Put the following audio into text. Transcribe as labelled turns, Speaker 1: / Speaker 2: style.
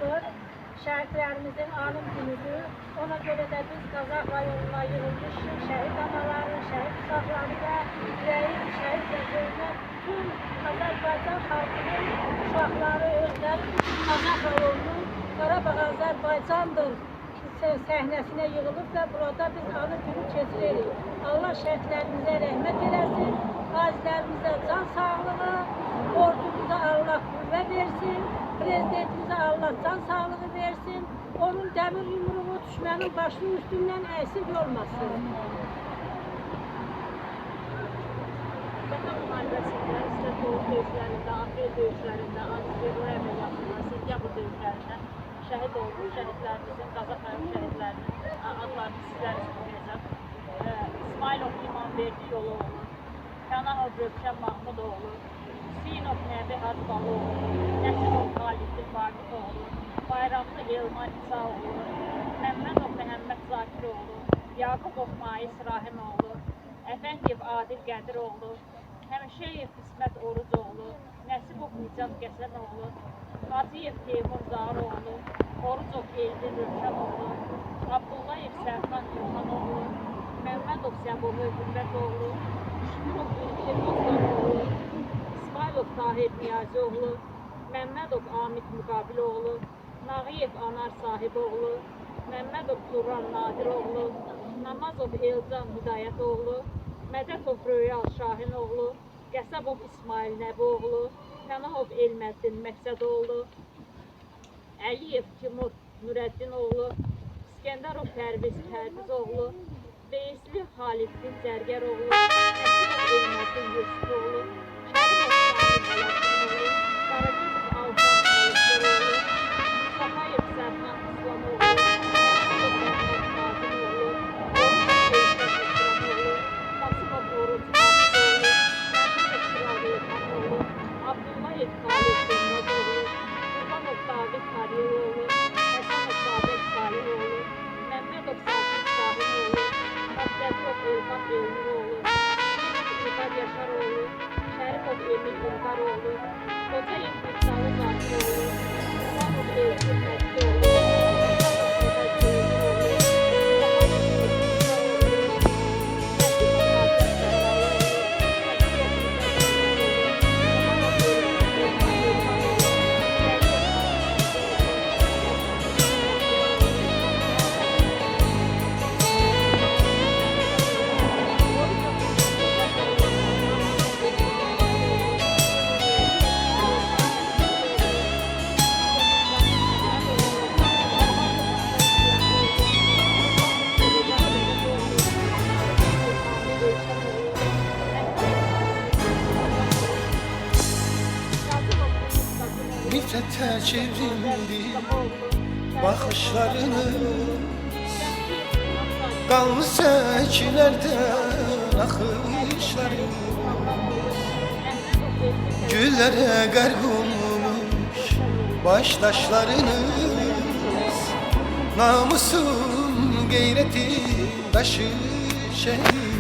Speaker 1: Noyabr şəhidlərimizin anım günüdür. Ona görə də biz Qazax rayonuna yığılmış şəhid anaları, şəhid uşaqları və ürəyin şəhid sözünə bütün Azərbaycan xalqının uşaqları, özləri Qazax rayonunun Qarabağ Azərbaycandır səhnəsinə yığılıb və burada biz anı günü keçiririk. Allah şəhidlərimizə rəhmət eləsin, qazilərimizə can sağlığı, ordumuza Allah qüvvə versin, prezidentimizə Allah can sağlığı versin, onun dəmir yumruğu düşmənin başının üstündən əksik olmasın.
Speaker 2: Vətən müharibəsində, İstər Doğu döyüşlərində, Aprel döyüşlərində, Antiferro əməliyyatında, Sentyabr döyüşlərində şəhid olmuş şəhidlərimizin, Qazax rayon şəhidlərinin adlarını sizlərə oxuyacaq. İsmailov İmanverdiyoğlu, Pənahov Rövşən Mahmudoğlu, Hüseynov Nəbi Hacıbalıoğlu, Nəsimov Xalidin Varlıqoğlu, Bayramlı Elman İsaoğlu, Məmmədov Məhəmməd Zakiroğlu, Yaqubov Mais Rahimoğlu, Əfəndiyev Adil Qədiroğlu, Həmişəyev İsmət Orucoğlu, Nəsibov Nicat Qəsəmoğlu, Hacıyev Teymur Zaroğlu, Orucov Eldin Rövşənoğlu, Abdullayev Sərxan İlhanoğlu, Məmmədov Səboğlu Hürmətoğlu, Şükürov İlkin Oğlu, İsmailov Tahir Niyazioğlu, Məmmədov Amid Müqabiloğlu, Nağıyev Anar Sahiboğlu, Məmmədov Turan Nadiroğlu, Namazov Elcan Hidayətoğlu, Mədətov Röyal Şahinoğlu, Qəsəbov İsmail Nəboğlu, Pənahov Elməddin Məqsədoğlu, Əliyev Timur Nürəddinoğlu, İskəndərov Pərviz Pərvizoğlu, Veysli Xaliddin Zərgəroğlu, Nəsibov Elməddin Yusufoğlu, Şərimov Şamil Ələddinoğlu, Qaragözov Alfan Alışdıroğlu, Mustafayev Sərxan İslamoğlu, Nəsibov Məhməd Nazimoğlu, Oruç Eşrəf İslamoğlu, Qasımov Oruç Qasımoğlu, Məmmədov Kral Elxanoğlu, Abdullayev Xalid Dönməzoğlu, Qurbanov David Xaliloğlu, Həsənov Babək Salihoğlu, Məmmədov Sakit Şahinoğlu, Məktəbov Elxan Elmiroğlu, Şərif İlqar Yaşaroğlu, Şərifov Emil İlqaroğlu, Qocayev Müqtalı Zakiroğlu, Qurbanov Elçin Məktioğlu,
Speaker 3: Nifrete çevrildi bakışlarınız, kanlı seçilerden akışlarınız, güllere garg olmuş baştaşlarınız, namusun gayreti taşı şehir.